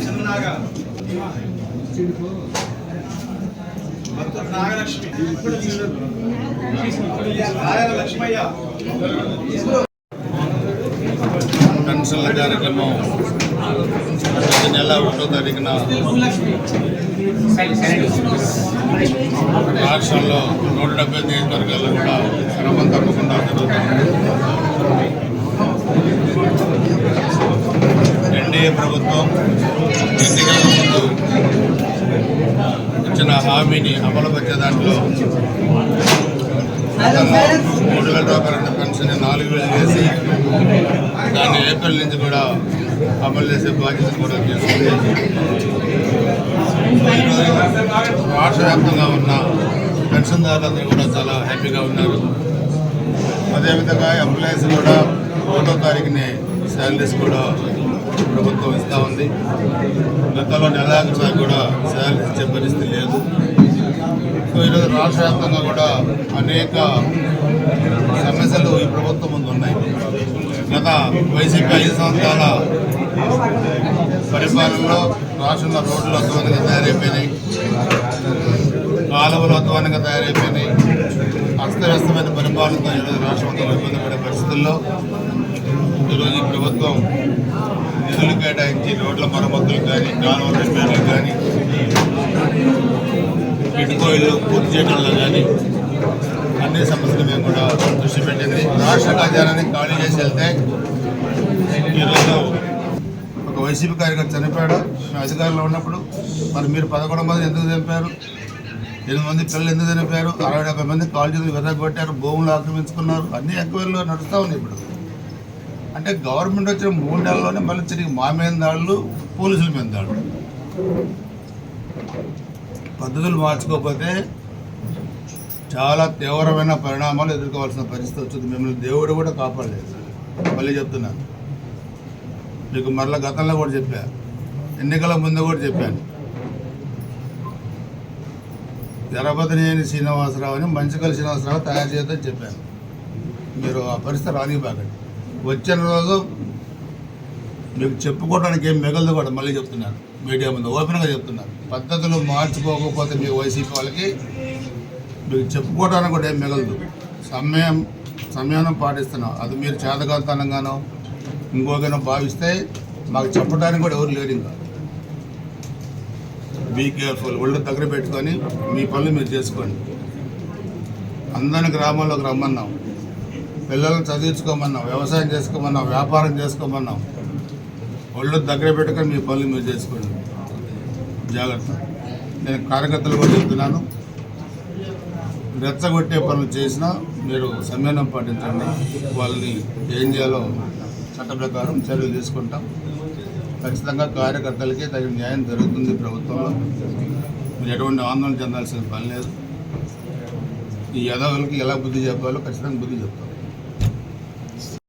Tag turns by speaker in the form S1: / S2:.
S1: చిన్ననాగా నాగలక్ష్మి లక్ష్మయ్య
S2: పెన్షన్ల కార్యక్రమం ప్రతి నెల 1వ తారీఖున రాష్ట్రంలో 170 నియోజకవర్గాల్లో కూడా క్రమం తప్పకుండా జరుగుతుంది. ఎన్డీఏ ప్రభుత్వం ఎన్నికల ముందు ఇచ్చిన హామీని అమలుపరిచే దాంట్లో 3,000 రూపాయల పెన్షన్ 4,000 చేసి దాన్ని ఏప్రిల్ నుంచి కూడా అమలు చేసే బాధ్యత కూడా చేస్తుంది. ఈరోజు రాష్ట్ర వ్యాప్తంగా ఉన్న పెన్షన్దారులందరూ కూడా చాలా హ్యాపీగా ఉన్నారు. అదేవిధంగా ఎంప్లాయీస్ కూడా 1వ తారీఖునే శాలరీస్ కూడా ప్రభుత్వం ఇస్తూ ఉంది. గతంలో నెలాఖరు కూడా శాలరీస్ ఇచ్చే పరిస్థితి లేదు. సో ఈరోజు రాష్ట్ర వ్యాప్తంగా కూడా అనేక సమస్యలు ఈ ప్రభుత్వం ముందు ఉన్నాయి. గత వైసీపీ 5 సంవత్సరాల పరిపాలనలో రాష్ట్రంలో రోడ్లు అధ్వానంగా తయారైపోయినాయి, కాలువలు అధ్వానంగా తయారైపోయినాయి. అస్తవ్యస్తమైన పరిపాలనతో ఈరోజు రాష్ట్రంతో ఇబ్బంది పడే పరిస్థితుల్లో ఈరోజు ఈ ప్రభుత్వం నిధులు కేటాయించి రోడ్ల మరమ్మతులు కానీ, కాలువల రిపేర్లు కానీ, ఇటుకోయిలు పూర్తి చేయడంలో కానీ అన్ని సమస్యలు మేము కూడా దృష్టి పెట్టింది. రాష్ట్ర ఖజానాన్ని ఖాళీ చేసి వెళ్తే ఈరోజు ఒక వైసీపీ కార్యకర్త చనిపోయాడు అధికారంలో ఉన్నప్పుడు. మరి మీరు 11 మంది ఎందుకు చంపారు? 8 మంది పిల్లలు ఎందుకు చనిపోయారు? 60-70 మంది కాల్ చేతులు విరగొట్టారు, భూములు ఆక్రమించుకున్నారు. అన్ని ఎంక్వైరీలో నడుస్తూ ఉన్నాయి. ఇప్పుడు అంటే గవర్నమెంట్ వచ్చిన 3 నెలల్లోనే మళ్ళీ తిరిగి మా మీద దాడులు, పోలీసుల మీద దాడులు. పద్ధతులు మార్చుకోకపోతే చాలా తీవ్రమైన పరిణామాలు ఎదుర్కోవాల్సిన పరిస్థితి వచ్చింది. మిమ్మల్ని దేవుడు కూడా కాపాడలేదు. మళ్ళీ చెప్తున్నాను మీకు, మరలా గతంలో కూడా చెప్పాను, ఎన్నికల ముందు కూడా చెప్పాను. తెరపతినేని శ్రీనివాసరావు అని మంచికల్ శ్రీనివాసరావు తయారు చేద్దని చెప్పాను. మీరు ఆ పరిస్థితి రానివ్వకండి. వచ్చిన రోజు మీకు చెప్పుకోవడానికి ఏం మిగలదు కూడా. మళ్ళీ చెప్తున్నాను, మీడియా ముందు ఓపెన్గా చెప్తున్నాను. పద్ధతులు మార్చుకోకపోతే మీ వైసీపీ వాళ్ళకి మీకు చెప్పుకోవడానికి కూడా ఏం మిగలదు. సంయమనం పాటిస్తున్నాం. అది మీరు చేతకాంతనంగానో ఇంకోగానో భావిస్తే మాకు చెప్పడానికి కూడా ఎవరు లేరు. ఇంకా బీ కేర్ఫుల్. ఒళ్ళు దగ్గర పెట్టుకొని మీ పనులు మీరు చేసుకోండి. అందరిని గ్రామాల్లోకి రమ్మన్నాం, పిల్లలను చదివించుకోమన్నాం, వ్యవసాయం చేసుకోమన్నాం, వ్యాపారం చేసుకోమన్నాం. ఒళ్ళు దగ్గర పెట్టుకొని మీ పనులు మీరు చేసుకోండి. జాగ్రత్త. నేను కార్యకర్తలు కూడా చెప్తున్నాను, రెచ్చగొట్టే పనులు చేసినా మీరు సంయమనం పాటించండి. వాళ్ళని ఏం చేయాలో చట్ట ప్రకారం చర్యలు తీసుకుంటాం. ఖచ్చితంగా కార్యకర్తలకి తగిన న్యాయం జరుగుతుంది ప్రభుత్వంలో. మీరు ఎటువంటి ఆందోళన చెందాల్సిన పని లేదు. ఈ యదవులకి ఎలా బుద్ధి చెప్పాలో ఖచ్చితంగా బుద్ధి చెప్తాం.